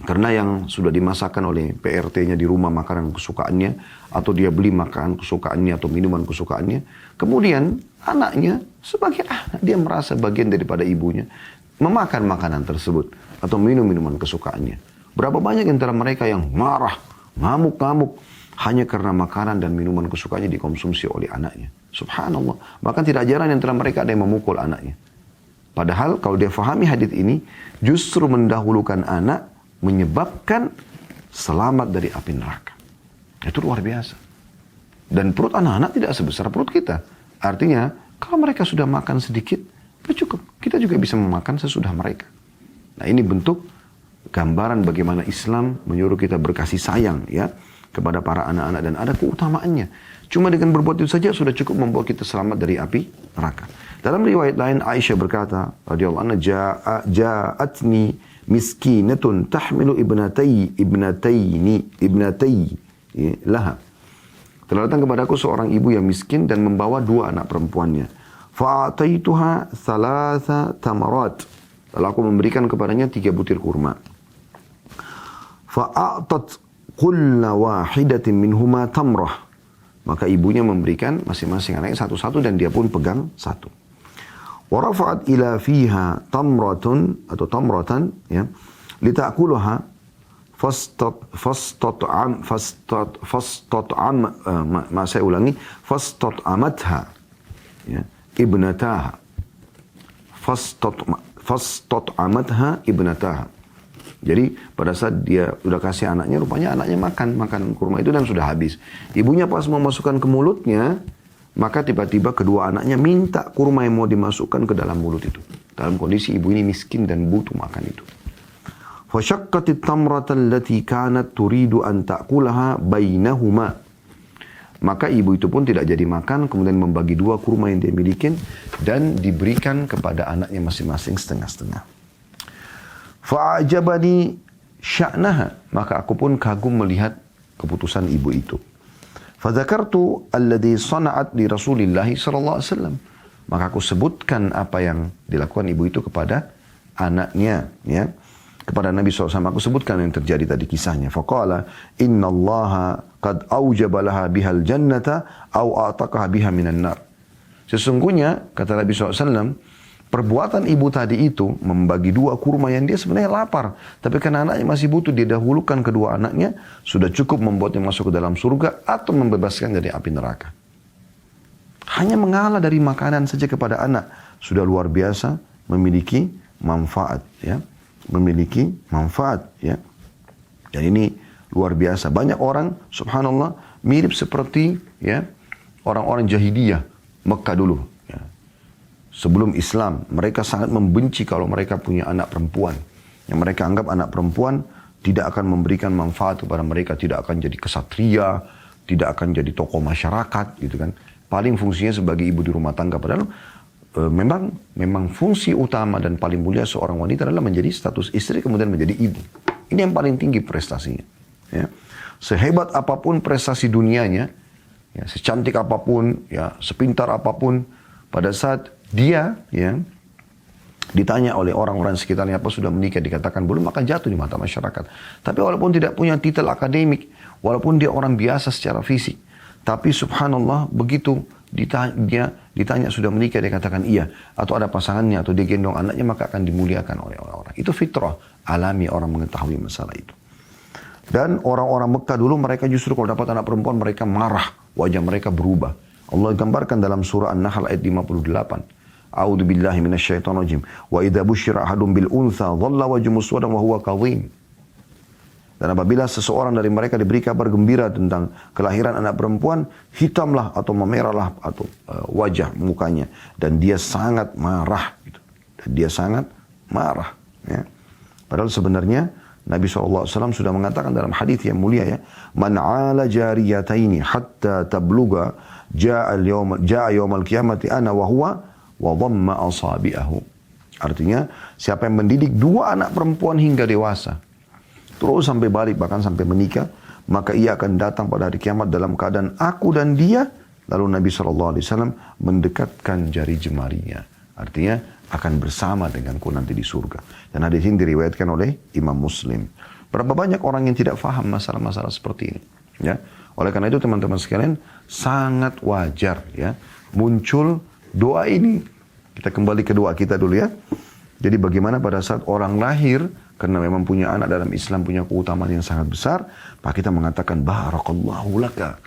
karena yang sudah dimasakkan oleh PRT-nya di rumah makanan kesukaannya, atau dia beli makanan kesukaannya atau minuman kesukaannya, kemudian anaknya sebagai anak dia merasa bagian daripada ibunya memakan makanan tersebut atau minum minuman kesukaannya. Berapa banyak antara mereka yang marah, ngamuk-ngamuk hanya karena makanan dan minuman kesukaannya dikonsumsi oleh anaknya. Subhanallah. Bahkan tidak jarang antara mereka ada yang memukul anaknya. Padahal kalau dia fahami hadis ini, justru mendahulukan anak menyebabkan selamat dari api neraka. Itu luar biasa. Dan perut anak-anak tidak sebesar perut kita. Artinya, kalau mereka sudah makan sedikit, itu cukup. Kita juga bisa memakan sesudah mereka. Nah, ini bentuk gambaran bagaimana Islam menyuruh kita berkasih sayang, ya, kepada para anak-anak, dan ada keutamaannya. Cuma dengan berbuat itu saja sudah cukup membuat kita selamat dari api neraka. Dalam riwayat lain, Aisyah berkata, radhiyallahu anha, ja'atni miskinatun tahmilu ibnatayi laha. Telah datang kepadaku seorang ibu yang miskin dan membawa dua anak perempuannya. Fa'ataituha thalatha tamarat. Lalu aku memberikan kepadanya 3 butir kurma. Fa'atat kulla wahidatin minhuma tamrah. Maka ibunya memberikan masing-masing anaknya satu-satu dan dia pun pegang satu. Warafa'at ila fiha tamratun atau tamratan, ya, litakuluha saya ulangi, fastat'amatha, ya, ibnataha, fastat'amatha ibnataha. Jadi pada saat dia sudah kasih anaknya, rupanya anaknya makan kurma itu dan sudah habis. Ibunya pas mau masukkan ke mulutnya, maka tiba-tiba kedua anaknya minta kurma yang mau dimasukkan ke dalam mulut itu. Dalam kondisi ibu ini miskin dan butuh makan itu. Fashaqqatit tamrata allati kanat turidu an ta'kulaha bainahuma. Maka ibu itu pun tidak jadi makan, kemudian membagi 2 kurma yang dia miliki dan diberikan kepada anaknya masing-masing setengah-setengah. Fa'ajabani sya'naha, maka aku pun kagum melihat keputusan ibu itu. Fadzakartu alladhi sana'at li Rasulillah sallallahu alaihi wasallam. Maka aku sebutkan apa yang dilakukan ibu itu kepada anaknya, ya. Kepada Nabi SAW, aku sebutkan yang terjadi tadi kisahnya. Faqala, inna allaha qad awjaba laha bihal jannata au a'taqaha biha minan nar. Sesungguhnya, kata Nabi SAW, perbuatan ibu tadi itu membagi 2 kurma yang dia sebenarnya lapar. Tapi karena anaknya masih butuh, dia dahulukan kedua anaknya, sudah cukup membuatnya masuk ke dalam surga atau membebaskan dari api neraka. Hanya mengalah dari makanan saja kepada anak sudah luar biasa memiliki manfaat, ya. Memiliki manfaat, ya. Dan ini luar biasa. Banyak orang, subhanallah, mirip seperti, ya, orang-orang jahiliyah Mekah dulu, ya. Sebelum Islam, mereka sangat membenci kalau mereka punya anak perempuan. Yang mereka anggap anak perempuan tidak akan memberikan manfaat kepada mereka, tidak akan jadi kesatria, tidak akan jadi tokoh masyarakat, gitu kan. Paling fungsinya sebagai ibu di rumah tangga. Padahal memang fungsi utama dan paling mulia seorang wanita adalah menjadi status istri kemudian menjadi ibu. Ini yang paling tinggi prestasinya, ya. Sehebat apapun prestasi dunianya, ya, secantik apapun, ya, sepintar apapun, pada saat dia, ya, ditanya oleh orang-orang sekitarnya apa sudah menikah, dikatakan belum, maka jatuh di mata masyarakat. Tapi walaupun tidak punya titel akademik, walaupun dia orang biasa secara fisik, tapi subhanallah begitu ditanya sudah menikah, dia katakan iya. Atau ada pasangannya, atau dia gendong anaknya, maka akan dimuliakan oleh orang-orang. Itu fitrah alami orang mengetahui masalah itu. Dan orang-orang Mekah dulu mereka justru kalau dapat anak perempuan mereka marah. Wajah mereka berubah. Allah gambarkan dalam surah An-Nahl ayat 58. A'udzu billahi minasyaitonir rajim. Wa idza busyira ahadum bil untha dhalla wajhuhu muswaddan wa huwa kadhim. Dan apabila seseorang dari mereka diberi kabar gembira tentang kelahiran anak perempuan, hitamlah atau memerahlah atau wajah mukanya, dan dia sangat marah. Gitu. Dan dia sangat marah. Ya. Padahal sebenarnya Nabi SAW sudah mengatakan dalam hadis yang mulia ya, man 'ala jariyataini hatta tabluga jaa yaumal qiyamati ana wa huwa wa dhamma asabi'ahu. Artinya siapa yang mendidik dua anak perempuan hingga dewasa, terus sampai balik, bahkan sampai menikah, maka ia akan datang pada hari kiamat dalam keadaan aku dan dia. Lalu Nabi SAW mendekatkan jari jemarinya. Artinya akan bersama denganku nanti di surga. Dan hadis ini diriwayatkan oleh Imam Muslim. Berapa banyak orang yang tidak faham masalah-masalah seperti ini. Ya. Oleh karena itu teman-teman sekalian, sangat wajar ya muncul doa ini. Kita kembali ke doa kita dulu ya. Jadi bagaimana pada saat orang lahir, karena memang punya anak dalam Islam punya keutamaan yang sangat besar, maka kita mengatakan barakallahu laka.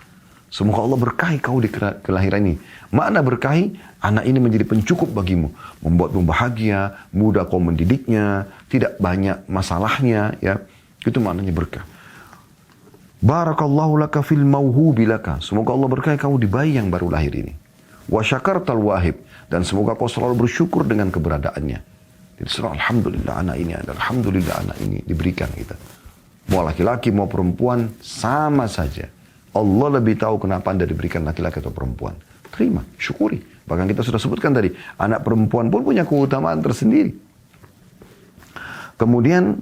Semoga Allah berkahi kau di kelahiran ini. Makna berkahi, anak ini menjadi pencukup bagimu, membuatmu bahagia, mudah kau mendidiknya, tidak banyak masalahnya, ya. Itu maknanya berkah. Barakallahu laka fil mauhubi laka. Semoga Allah berkahi kau di bayi yang baru lahir ini. Wa syakartal wahib, dan semoga kau selalu bersyukur dengan keberadaannya. Jadi alhamdulillah anak ini, alhamdulillah anak ini diberikan kita. Mau laki-laki mau perempuan sama saja. Allah lebih tahu kenapa Anda diberikan laki-laki atau perempuan. Terima, syukuri. Bahkan kita sudah sebutkan tadi, anak perempuan pun punya keutamaan tersendiri. Kemudian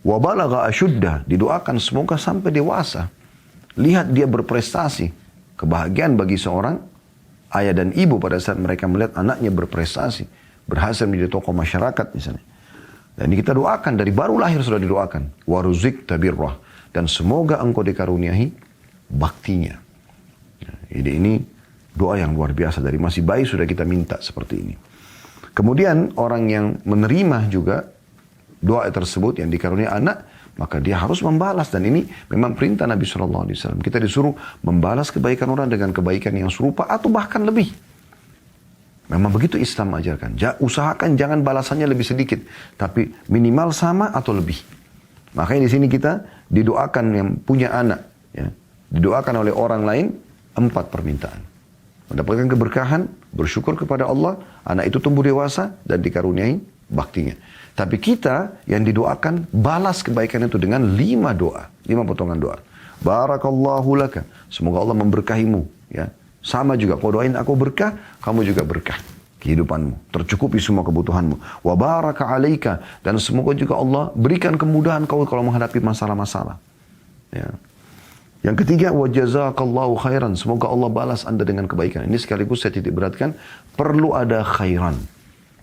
wabalagha asyuddah, didoakan semoga sampai dewasa. Lihat dia berprestasi. Kebahagiaan bagi seorang ayah dan ibu pada saat mereka melihat anaknya berprestasi, berhasil menjadi tokoh masyarakat misalnya. Dan ini kita doakan, dari baru lahir sudah didoakan. Waruzik tabirrah, dan semoga engkau dikaruniai baktinya. Jadi ini doa yang luar biasa, dari masih bayi sudah kita minta seperti ini. Kemudian orang yang menerima juga doa tersebut yang dikaruniai anak, maka dia harus membalas. Dan ini memang perintah Nabi SAW. Kita disuruh membalas kebaikan orang dengan kebaikan yang serupa atau bahkan lebih. Memang begitu Islam ajarkan. Usahakan jangan balasannya lebih sedikit, tapi minimal sama atau lebih. Makanya di sini kita didoakan yang punya anak, ya, didoakan oleh orang lain 4 permintaan. Mendapatkan keberkahan, bersyukur kepada Allah, anak itu tumbuh dewasa dan dikaruniai baktinya. Tapi kita yang didoakan balas kebaikan itu dengan 5 doa, 5 potongan doa. Barakallahu laka, semoga Allah memberkahimu, ya. Sama juga, kau doain aku berkah, kamu juga berkah kehidupanmu, tercukupi semua kebutuhanmu. Wa baraka alaika, dan semoga juga Allah berikan kemudahan kau kalau menghadapi masalah-masalah. Ya. Yang ketiga, wa jazakallahu khairan, semoga Allah balas Anda dengan kebaikan. Ini sekaligus saya titik beratkan, perlu ada khairan.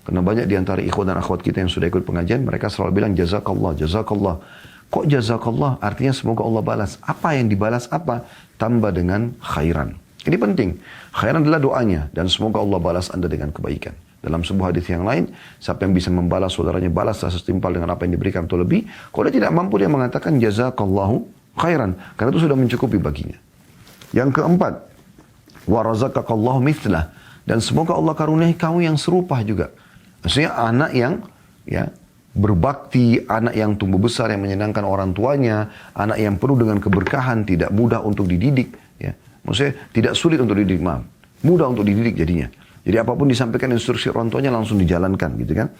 Karena banyak di antara ikhwan dan akhwat kita yang sudah ikut pengajian, mereka selalu bilang jazakallah, jazakallah. Kok jazakallah? Artinya semoga Allah balas. Apa yang dibalas apa? Tambah dengan khairan. Ini penting. Khairan adalah doanya. Dan semoga Allah balas Anda dengan kebaikan. Dalam sebuah hadis yang lain, siapa yang bisa membalas saudaranya, balas setimpal dengan apa yang diberikan atau lebih. Kalau dia tidak mampu, dia mengatakan jazakallahu khairan. Karena itu sudah mencukupi baginya. Yang keempat, wa razaqakallahu mithlah. Dan semoga Allah karuniai kamu yang serupa juga. Maksudnya anak yang ya berbakti, anak yang tumbuh besar, yang menyenangkan orang tuanya, anak yang penuh dengan keberkahan, tidak mudah untuk dididik. Ya. Maksudnya tidak sulit untuk dididik, maaf. Mudah untuk dididik jadinya. Jadi apapun disampaikan instruksi orang tuanya langsung dijalankan gitu kan.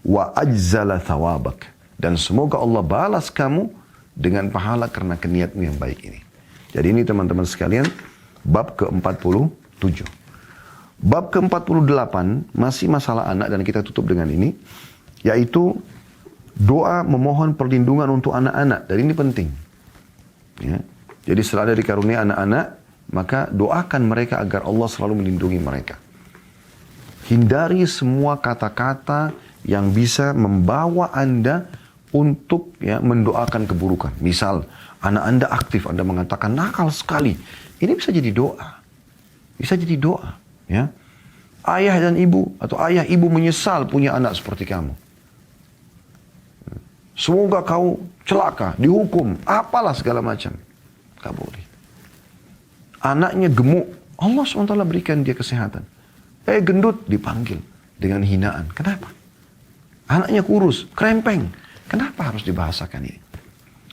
Wa ajzala thawabak. Dan semoga Allah balas kamu dengan pahala karena keniatmu yang baik ini. Jadi ini teman-teman sekalian, bab ke-47. Bab ke-48 masih masalah anak dan kita tutup dengan ini. Yaitu doa memohon perlindungan untuk anak-anak. Dan ini penting. Ya. Jadi setelah ada dikarunia anak-anak, maka doakan mereka agar Allah selalu melindungi mereka. Hindari semua kata-kata yang bisa membawa Anda untuk ya, mendoakan keburukan. Misal, anak Anda aktif, Anda mengatakan nakal sekali. Ini bisa jadi doa. Bisa jadi doa. Ya. Ayah dan ibu atau ayah ibu menyesal punya anak seperti kamu. Semoga kau celaka, dihukum, apalah segala macam. Gak boleh. Anaknya gemuk, Allah SWT berikan dia kesehatan. Gendut, dipanggil dengan hinaan. Kenapa? Anaknya kurus, krempeng. Kenapa harus dibahasakan ini?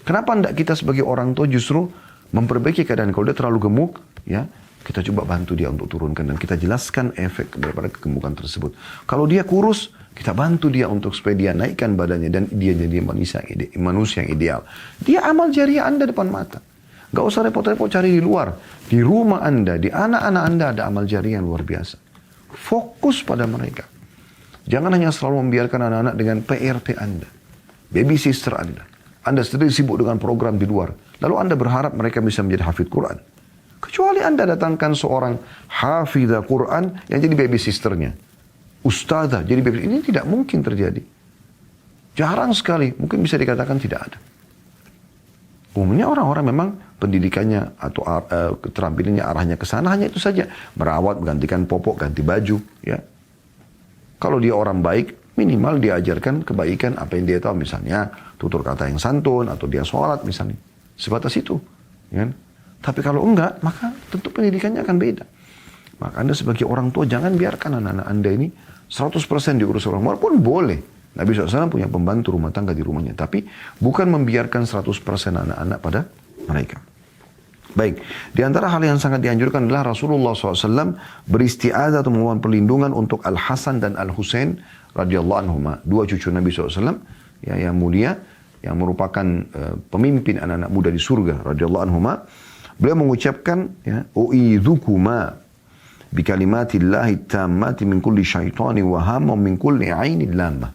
Kenapa tidak kita sebagai orang tua justru memperbaiki keadaan? Kalau dia terlalu gemuk, ya kita coba bantu dia untuk turunkan. Dan kita jelaskan efek daripada kegemukan tersebut. Kalau dia kurus, kita bantu dia untuk supaya dia naikkan badannya dan dia jadi manusia yang ideal. Dia amal jariah Anda depan mata. Gak usah repot-repot cari di luar. Di rumah Anda, di anak-anak Anda ada amal jariah yang luar biasa. Fokus pada mereka. Jangan hanya selalu membiarkan anak-anak dengan PRT Anda. Baby sister Anda. Anda sendiri sibuk dengan program di luar. Lalu Anda berharap mereka bisa menjadi hafidh Quran. Kecuali Anda datangkan seorang hafidh Quran yang jadi baby sisternya. Ustazah, jadi baby, ini tidak mungkin terjadi. Jarang sekali, mungkin bisa dikatakan tidak ada. Umumnya orang-orang memang pendidikannya atau keterampilannya arahnya ke sana hanya itu saja. Merawat, menggantikan popok, ganti baju. Ya. Kalau dia orang baik, minimal diajarkan kebaikan apa yang dia tahu. Misalnya tutur kata yang santun atau dia sholat misalnya. Sebatas itu. Ya. Tapi kalau enggak, maka tentu pendidikannya akan beda. Maka Anda sebagai orang tua jangan biarkan anak-anak Anda ini 100% diurus orang luar pun boleh. Nabi SAW punya pembantu rumah tangga di rumahnya. Tapi bukan membiarkan 100% anak-anak pada mereka. Baik, di antara hal yang sangat dianjurkan adalah Rasulullah SAW beristi'adzah atau memohon perlindungan untuk Al-Hasan dan Al-Husain radhiyallahu anhuma. Dua cucu Nabi SAW ya, yang mulia, yang merupakan pemimpin anak-anak muda di surga radhiyallahu anhuma. Beliau mengucapkan ya, u'idzukuma bikalimatillahi tammati min kulli syaitani wa hamma min kulli ainin lamma.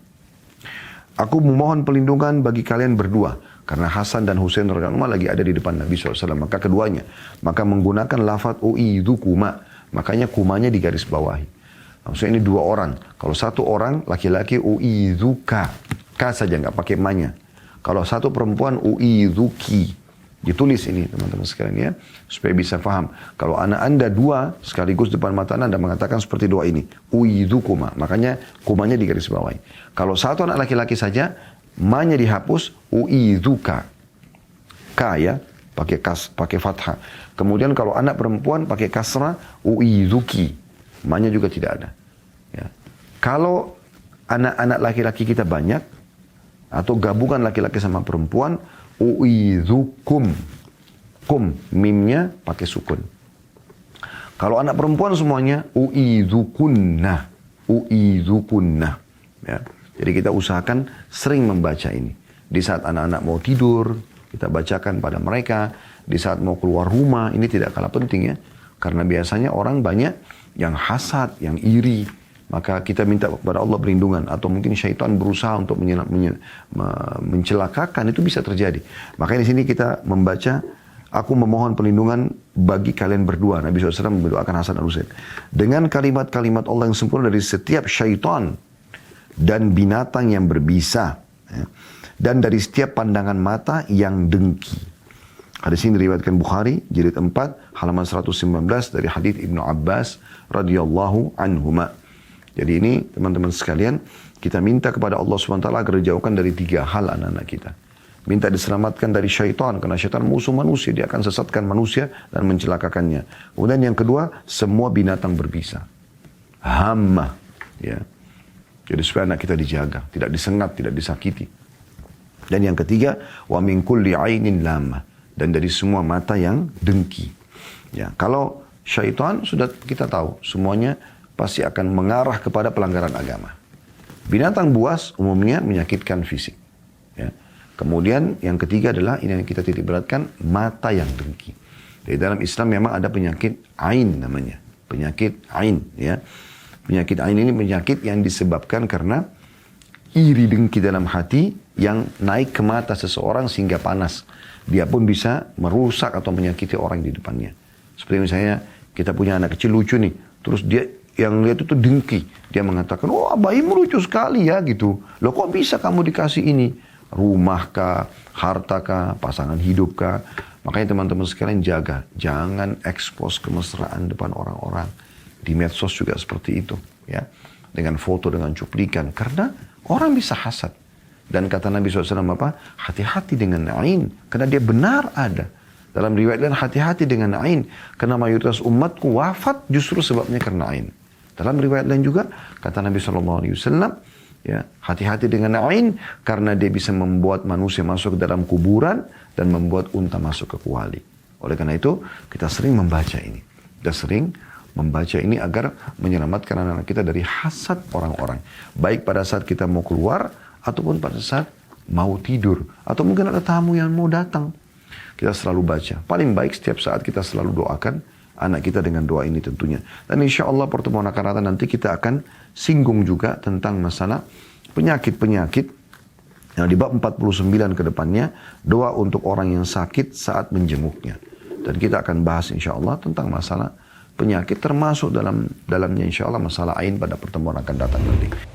Aku memohon perlindungan bagi kalian berdua. Karena Hasan dan Husain radhiyallahu anhuma lagi ada di depan Nabi SAW. Maka keduanya. Maka menggunakan lafaz u'idzukuma. Makanya kumanya digaris bawahi. Maksudnya ini dua orang. Kalau satu orang laki-laki u'idzuka. Ka saja nggak pakai manya. Kalau satu perempuan u'idzuki. Ditulis ini teman-teman sekalian ya. Supaya bisa faham. Kalau anak Anda dua sekaligus depan mata Anda mengatakan seperti doa ini. U'idzukuma. Makanya kumanya digaris bawahi. Kalau satu anak laki-laki saja. Ma-nya dihapus. U'idzuka. Ka ya. Pakai fathah. Kemudian kalau anak perempuan pakai kasrah. U'idzuki. Ma-nya juga tidak ada. Ya. Kalau anak-anak laki-laki kita banyak. Atau gabungan laki-laki sama perempuan. U'idzukum. Kum, mimnya pakai sukun. Kalau anak perempuan semuanya, u'idzukunna. U'idzukunna. Ya. Jadi kita usahakan sering membaca ini. Di saat anak-anak mau tidur, kita bacakan pada mereka. Di saat mau keluar rumah, ini tidak kalah penting ya. Karena biasanya orang banyak yang hasad, yang iri. Maka kita minta kepada Allah perlindungan. Atau mungkin syaitan berusaha untuk mencelakakan. Itu bisa terjadi. Makanya di sini kita membaca. Aku memohon perlindungan bagi kalian berdua. Nabi SAW mendoakan Hasan dan Husain. Dengan kalimat-kalimat Allah yang sempurna dari setiap syaitan. Dan binatang yang berbisa. Ya. Dan dari setiap pandangan mata yang dengki. Hadis ini diriwayatkan Bukhari. Jilid 4. Halaman 119 dari hadis Ibnu Abbas. Radhiyallahu anhuma. Jadi ini teman-teman sekalian, kita minta kepada Allah SWT agar dijauhkan dari 3 hal anak-anak kita. Minta diselamatkan dari syaitan, karena syaitan musuh manusia, dia akan sesatkan manusia dan mencelakakannya. Kemudian yang kedua, semua binatang berbisa. Hama. Ya. Jadi supaya anak kita dijaga, tidak disengat, tidak disakiti. Dan yang ketiga, wa min kulli ainin lama. Dan dari semua mata yang dengki. Ya. Kalau syaitan sudah kita tahu, semuanya pasti akan mengarah kepada pelanggaran agama. Binatang buas umumnya menyakitkan fisik. Ya. Kemudian yang ketiga adalah ini yang kita titik beratkan, mata yang dengki. Di dalam Islam memang ada penyakit ain namanya. Penyakit ain. Ya. Penyakit ain ini penyakit yang disebabkan karena iri dengki dalam hati yang naik ke mata seseorang sehingga panas. Dia pun bisa merusak atau menyakiti orang di depannya. Seperti misalnya kita punya anak kecil lucu nih. Terus dia yang lihat itu dengki. Dia mengatakan, oh bayimu lucu sekali ya gitu. Loh kok bisa kamu dikasih ini? Rumah kah, harta kah, pasangan hidup kah, Makanya teman-teman sekalian jaga, jangan ekspos kemesraan depan orang-orang. Di medsos juga seperti itu, ya, dengan foto, dengan cuplikan, karena orang bisa hasad. Dan kata Nabi SAW apa? Hati-hati dengan ain, karena dia benar ada. Dalam riwayat lain, hati-hati dengan ain, karena mayoritas umatku wafat justru sebabnya karena ain. Dalam riwayat lain juga, kata Nabi SAW, ya, hati-hati dengan ain, karena dia bisa membuat manusia masuk ke dalam kuburan, dan membuat unta masuk ke kuali. Oleh karena itu, kita sering membaca ini. Kita sering membaca ini agar menyelamatkan anak-anak kita dari hasad orang-orang. Baik pada saat kita mau keluar, ataupun pada saat mau tidur. Atau mungkin ada tamu yang mau datang. Kita selalu baca. Paling baik setiap saat kita selalu doakan anak kita dengan doa ini tentunya. Dan insya Allah pertemuan akan datang nanti kita akan singgung juga tentang masalah penyakit-penyakit yang di bab 49 ke depannya, doa untuk orang yang sakit saat menjenguknya. Dan kita akan bahas insya Allah tentang masalah penyakit termasuk dalamnya insya Allah masalah ain pada pertemuan akan datang nanti.